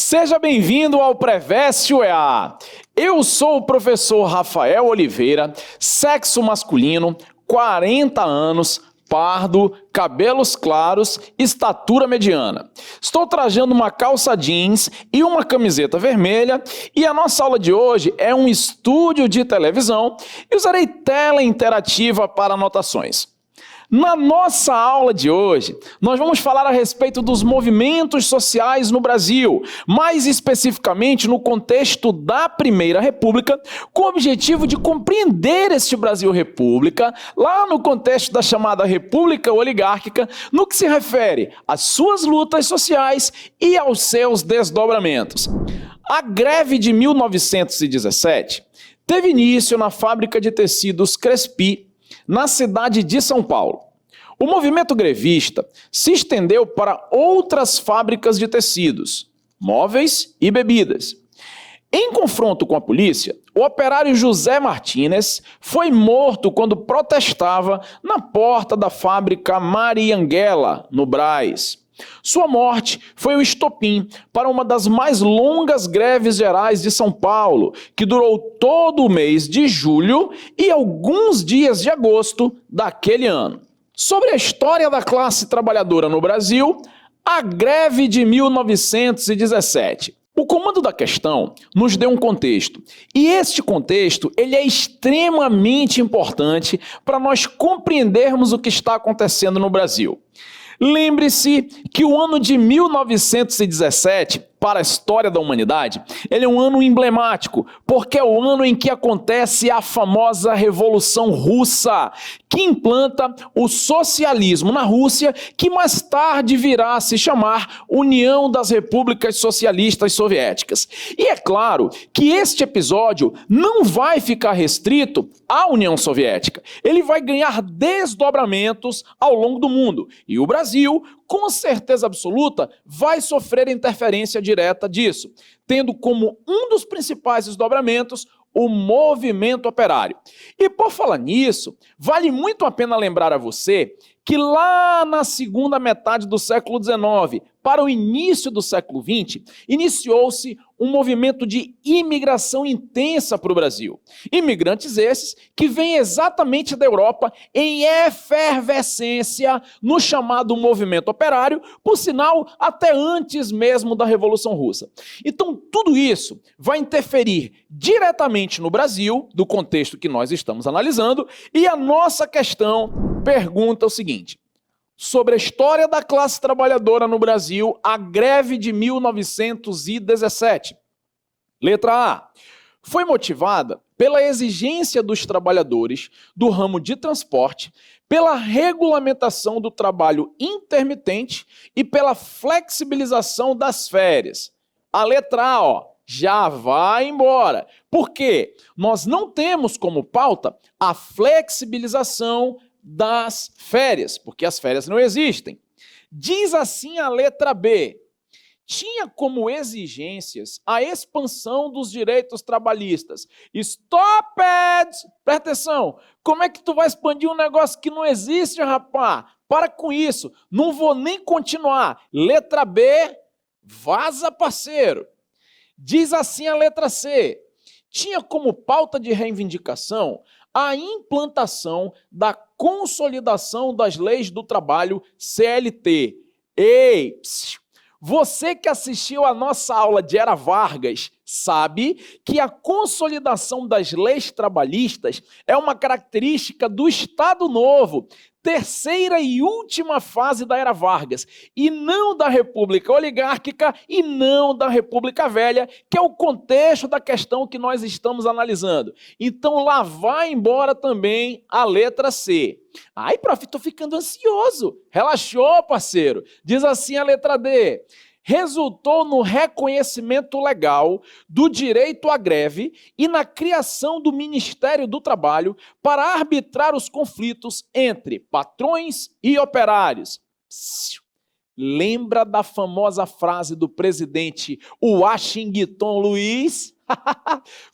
Seja bem-vindo ao Preveste UEA. Eu sou o professor Rafael Oliveira, sexo masculino, 40 anos, pardo, cabelos claros, estatura mediana. Estou trajando uma calça jeans e uma camiseta vermelha e a nossa aula de hoje é um estúdio de televisão e usarei tela interativa para anotações. Na nossa aula de hoje, nós vamos falar a respeito dos movimentos sociais no Brasil, mais especificamente no contexto da Primeira República, com o objetivo de compreender este Brasil-República, lá no contexto da chamada República Oligárquica, no que se refere às suas lutas sociais e aos seus desdobramentos. A greve de 1917 teve início na fábrica de tecidos Crespi, na cidade de São Paulo. O movimento grevista se estendeu para outras fábricas de tecidos, móveis e bebidas. Em confronto com a polícia, o operário José Martínez foi morto quando protestava na porta da fábrica Marianguela, no Brás. Sua morte foi o estopim para uma das mais longas greves gerais de São Paulo, que durou todo o mês de julho e alguns dias de agosto daquele ano. Sobre a história da classe trabalhadora no Brasil, a greve de 1917. O comando da questão nos deu um contexto, e este contexto ele é extremamente importante para nós compreendermos o que está acontecendo no Brasil. Lembre-se que o ano de 1917, para a história da humanidade, ele é um ano emblemático, porque é o ano em que acontece a famosa Revolução Russa, que implanta o socialismo na Rússia, que mais tarde virá a se chamar União das Repúblicas Socialistas Soviéticas. E é claro que este episódio não vai ficar restrito à União Soviética. Ele vai ganhar desdobramentos ao longo do mundo. E o Brasil, com certeza absoluta, vai sofrer interferência direta disso, tendo como um dos principais desdobramentos o movimento operário. E por falar nisso, vale muito a pena lembrar a você que lá na segunda metade do século XIX, para o início do século XX, iniciou-se um movimento de imigração intensa para o Brasil. Imigrantes esses que vêm exatamente da Europa em efervescência no chamado movimento operário, por sinal, até antes mesmo da Revolução Russa. Então, tudo isso vai interferir diretamente no Brasil, do contexto que nós estamos analisando, e a nossa questão pergunta o seguinte: sobre a história da classe trabalhadora no Brasil, a greve de 1917. Letra A. Foi motivada pela exigência dos trabalhadores do ramo de transporte, pela regulamentação do trabalho intermitente e pela flexibilização das férias. A letra A, já vai embora. Por quê? Nós não temos como pauta a flexibilização das férias, porque as férias não existem. Diz assim a letra B: tinha como exigências a expansão dos direitos trabalhistas. Stop it! Presta atenção, como é que tu vai expandir um negócio que não existe, rapá? Para com isso, não vou nem continuar. Letra B, vaza, parceiro. Diz assim a letra C: tinha como pauta de reivindicação a implantação da consolidação das leis do trabalho CLT. Ei, você que assistiu a nossa aula de Era Vargas sabe que a consolidação das leis trabalhistas é uma característica do Estado Novo, terceira e última fase da Era Vargas, e não da República Oligárquica e não da República Velha, que é o contexto da questão que nós estamos analisando. Então lá vai embora também a letra C. Ai, prof, tô ficando ansioso. Relaxou, parceiro. Diz assim a letra D: resultou no reconhecimento legal do direito à greve e na criação do Ministério do Trabalho para arbitrar os conflitos entre patrões e operários. Lembra da famosa frase do presidente Washington Luiz?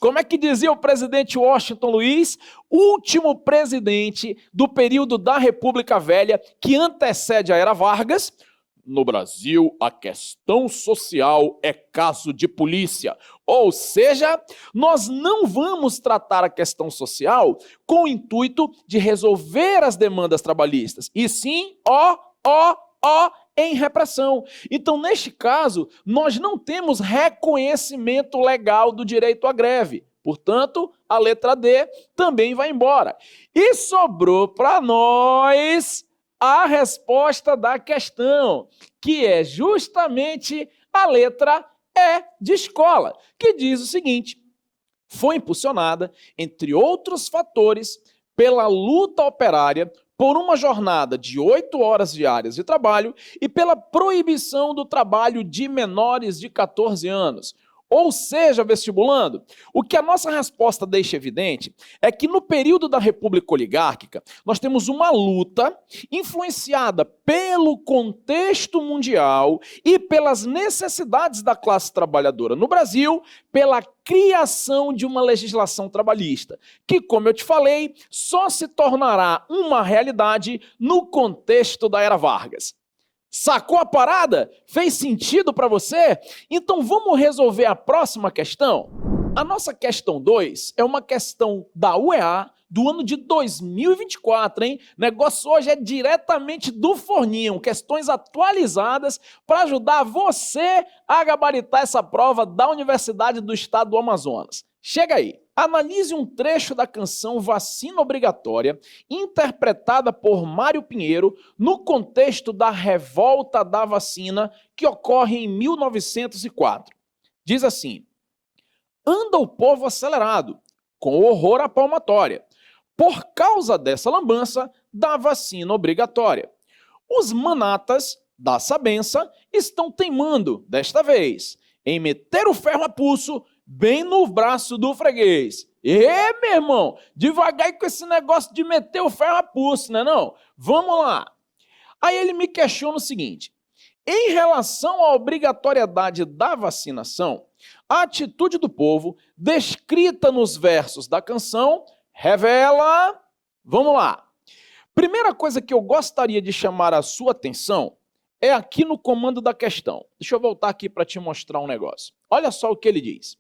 Como é que dizia o presidente Washington Luiz? Último presidente do período da República Velha, que antecede a Era Vargas. No Brasil, a questão social é caso de polícia. Ou seja, nós não vamos tratar a questão social com o intuito de resolver as demandas trabalhistas, e sim, em repressão. Então, neste caso, nós não temos reconhecimento legal do direito à greve. Portanto, a letra D também vai embora. E sobrou para nós a resposta da questão, que é justamente a letra E de escola, que diz o seguinte: foi impulsionada, entre outros fatores, pela luta operária por uma jornada de 8 horas diárias de trabalho e pela proibição do trabalho de menores de 14 anos. Ou seja, vestibulando, o que a nossa resposta deixa evidente é que no período da República Oligárquica, nós temos uma luta influenciada pelo contexto mundial e pelas necessidades da classe trabalhadora no Brasil, pela criação de uma legislação trabalhista, que, como eu te falei, só se tornará uma realidade no contexto da Era Vargas. Sacou a parada? Fez sentido para você? Então vamos resolver a próxima questão? A nossa questão 2 é uma questão da UEA do ano de 2024, hein? Negócio hoje é diretamente do forninho, questões atualizadas para ajudar você a gabaritar essa prova da Universidade do Estado do Amazonas. Chega aí. Analise um trecho da canção Vacina Obrigatória, interpretada por Mário Pinheiro, no contexto da revolta da vacina que ocorre em 1904. Diz assim: anda o povo acelerado, com horror à palmatória, por causa dessa lambança da vacina obrigatória. Os manatas da sabença estão teimando, desta vez, em meter o ferro a pulso bem no braço do freguês. Meu irmão, devagar aí com esse negócio de meter o ferro a pulso, né não? Vamos lá. Aí ele me questiona o seguinte: em relação à obrigatoriedade da vacinação, a atitude do povo, descrita nos versos da canção, revela... Vamos lá. Primeira coisa que eu gostaria de chamar a sua atenção é aqui no comando da questão. Deixa eu voltar aqui para te mostrar um negócio. Olha só o que ele diz.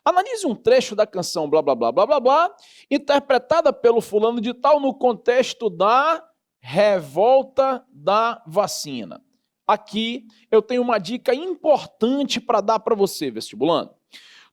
Analise um trecho da canção blá, blá, blá, blá, blá, blá, interpretada pelo fulano de tal no contexto da revolta da vacina. Aqui eu tenho uma dica importante para dar para você, vestibulando.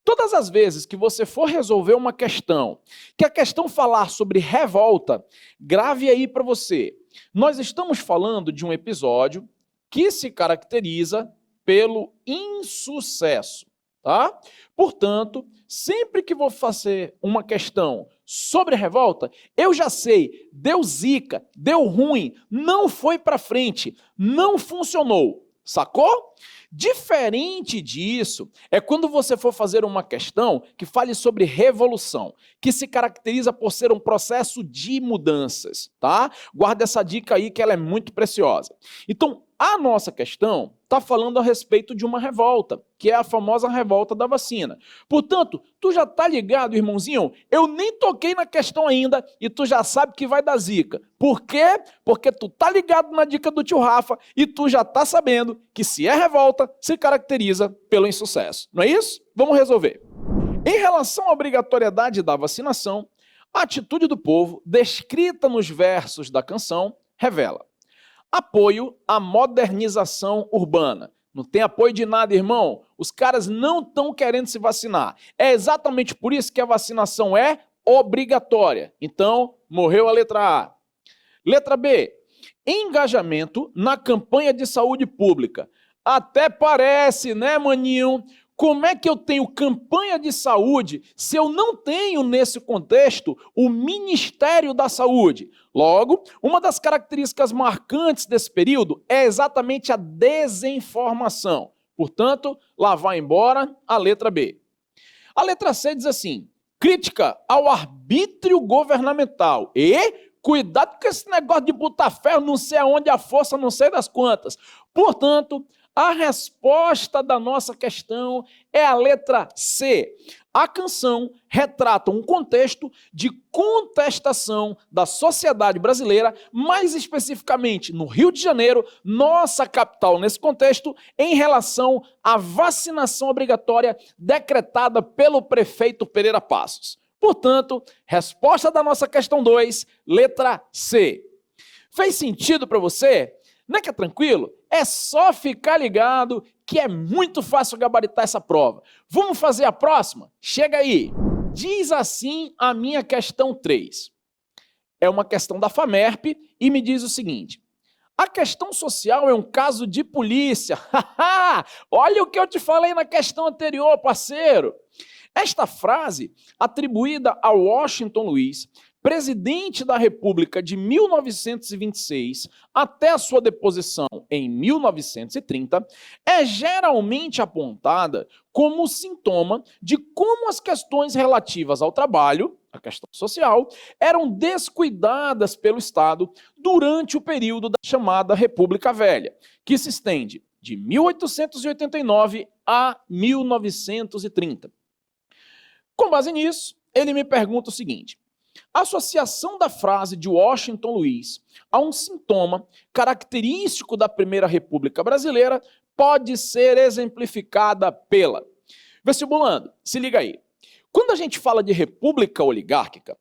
Todas as vezes que você for resolver uma questão, que a questão falar sobre revolta, grave aí para você. Nós estamos falando de um episódio que se caracteriza pelo insucesso. Tá? Portanto, sempre que vou fazer uma questão sobre revolta, eu já sei, deu zica, deu ruim, não foi para frente, não funcionou, sacou? Diferente disso é quando você for fazer uma questão que fale sobre revolução, que se caracteriza por ser um processo de mudanças, tá? Guarda essa dica aí que ela é muito preciosa. Então, a nossa questão está falando a respeito de uma revolta, que é a famosa revolta da vacina. Portanto, tu já tá ligado, irmãozinho? Eu nem toquei na questão ainda e tu já sabe que vai dar zica. Por quê? Porque tu tá ligado na dica do tio Rafa e tu já tá sabendo que se é revolta, se caracteriza pelo insucesso. Não é isso? Vamos resolver. Em relação à obrigatoriedade da vacinação, a atitude do povo, descrita nos versos da canção, revela apoio à modernização urbana. Não tem apoio de nada, irmão. Os caras não estão querendo se vacinar. É exatamente por isso que a vacinação é obrigatória. Então, morreu a letra A. Letra B. Engajamento na campanha de saúde pública. Até parece, né, maninho? Como é que eu tenho campanha de saúde se eu não tenho, nesse contexto, o Ministério da Saúde? Logo, uma das características marcantes desse período é exatamente a desinformação. Portanto, lá vai embora a letra B. A letra C diz assim: crítica ao arbítrio governamental. E cuidado com esse negócio de botar ferro, não sei aonde, a força, não sei das quantas. Portanto, a resposta da nossa questão é a letra C. A canção retrata um contexto de contestação da sociedade brasileira, mais especificamente no Rio de Janeiro, nossa capital nesse contexto, em relação à vacinação obrigatória decretada pelo prefeito Pereira Passos. Portanto, resposta da nossa questão 2, letra C. Fez sentido para você? Não é que é tranquilo? É só ficar ligado que é muito fácil gabaritar essa prova. Vamos fazer a próxima? Chega aí. Diz assim a minha questão 3. É uma questão da FAMERP e me diz o seguinte: a questão social é um caso de polícia. Olha o que eu te falei na questão anterior, parceiro. Esta frase, atribuída a Washington Luiz, presidente da República de 1926 até a sua deposição em 1930, é geralmente apontada como sintoma de como as questões relativas ao trabalho, a questão social, eram descuidadas pelo Estado durante o período da chamada República Velha, que se estende de 1889 a 1930. Com base nisso, ele me pergunta o seguinte: a associação da frase de Washington Luiz a um sintoma característico da Primeira República Brasileira pode ser exemplificada pela... Vestibulando, se liga aí. Quando a gente fala de república oligárquica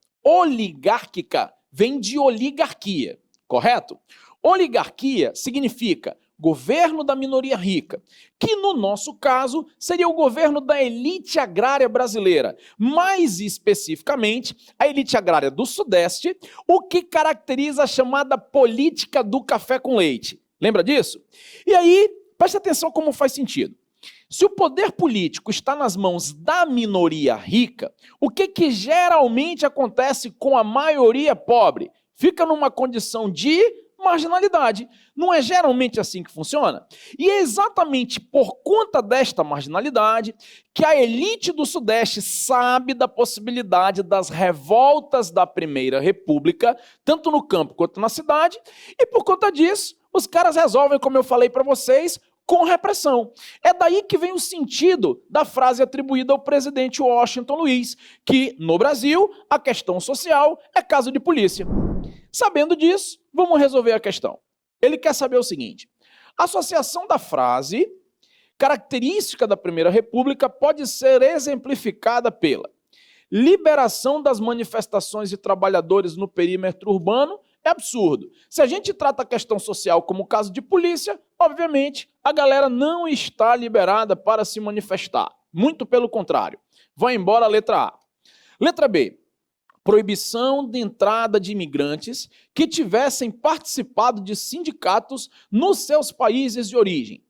vem de oligarquia, correto? Oligarquia significa governo da minoria rica, que no nosso caso seria o governo da elite agrária brasileira, mais especificamente a elite agrária do Sudeste, o que caracteriza a chamada política do café com leite. Lembra disso? E aí, preste atenção como faz sentido. Se o poder político está nas mãos da minoria rica, o que geralmente acontece com a maioria pobre? Fica numa condição de marginalidade. Não é geralmente assim que funciona? E é exatamente por conta desta marginalidade que a elite do Sudeste sabe da possibilidade das revoltas da Primeira República, tanto no campo quanto na cidade, e por conta disso, os caras resolvem, como eu falei para vocês, com repressão. É daí que vem o sentido da frase atribuída ao presidente Washington Luiz, que, no Brasil, a questão social é caso de polícia. Sabendo disso, vamos resolver a questão. Ele quer saber o seguinte: a associação da frase característica da Primeira República pode ser exemplificada pela liberação das manifestações de trabalhadores no perímetro urbano. É absurdo. Se a gente trata a questão social como caso de polícia, obviamente, a galera não está liberada para se manifestar. Muito pelo contrário. Vai embora a letra A. Letra B. Proibição de entrada de imigrantes que tivessem participado de sindicatos nos seus países de origem.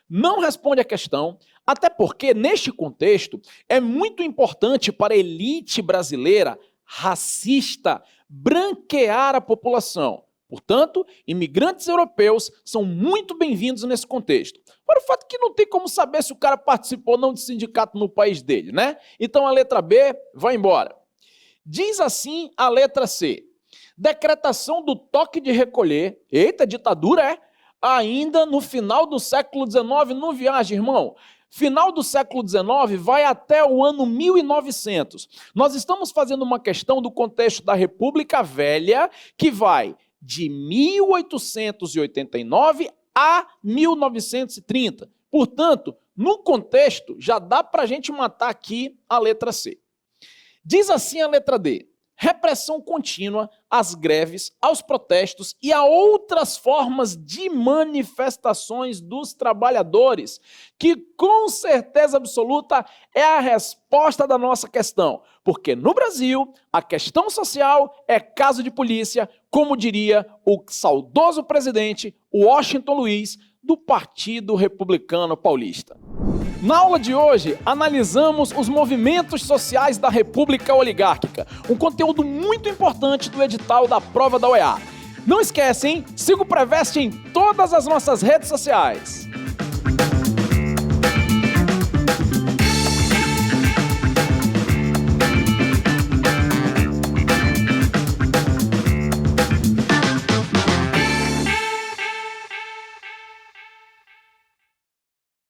Não responde a questão, até porque, neste contexto, é muito importante para a elite brasileira racista branquear a população. Portanto, imigrantes europeus são muito bem-vindos nesse contexto. Para o fato que não tem como saber se o cara participou ou não de sindicato no país dele, né? Então a letra B vai embora. Diz assim a letra C. Decretação do toque de recolher, eita, ditadura é, ainda no final do século XIX, não viaja, irmão. Final do século XIX vai até o ano 1900. Nós estamos fazendo uma questão do contexto da República Velha, que vai de 1889 a 1930. Portanto, no contexto, já dá para a gente matar aqui a letra C. Diz assim a letra D. Repressão contínua às greves, aos protestos e a outras formas de manifestações dos trabalhadores, que com certeza absoluta é a resposta da nossa questão. Porque no Brasil, a questão social é caso de polícia, como diria o saudoso presidente Washington Luiz, do Partido Republicano Paulista. Na aula de hoje, analisamos os movimentos sociais da República Oligárquica, um conteúdo muito importante do edital da prova da OEA. Não esquece, hein? Siga o Preveste em todas as nossas redes sociais.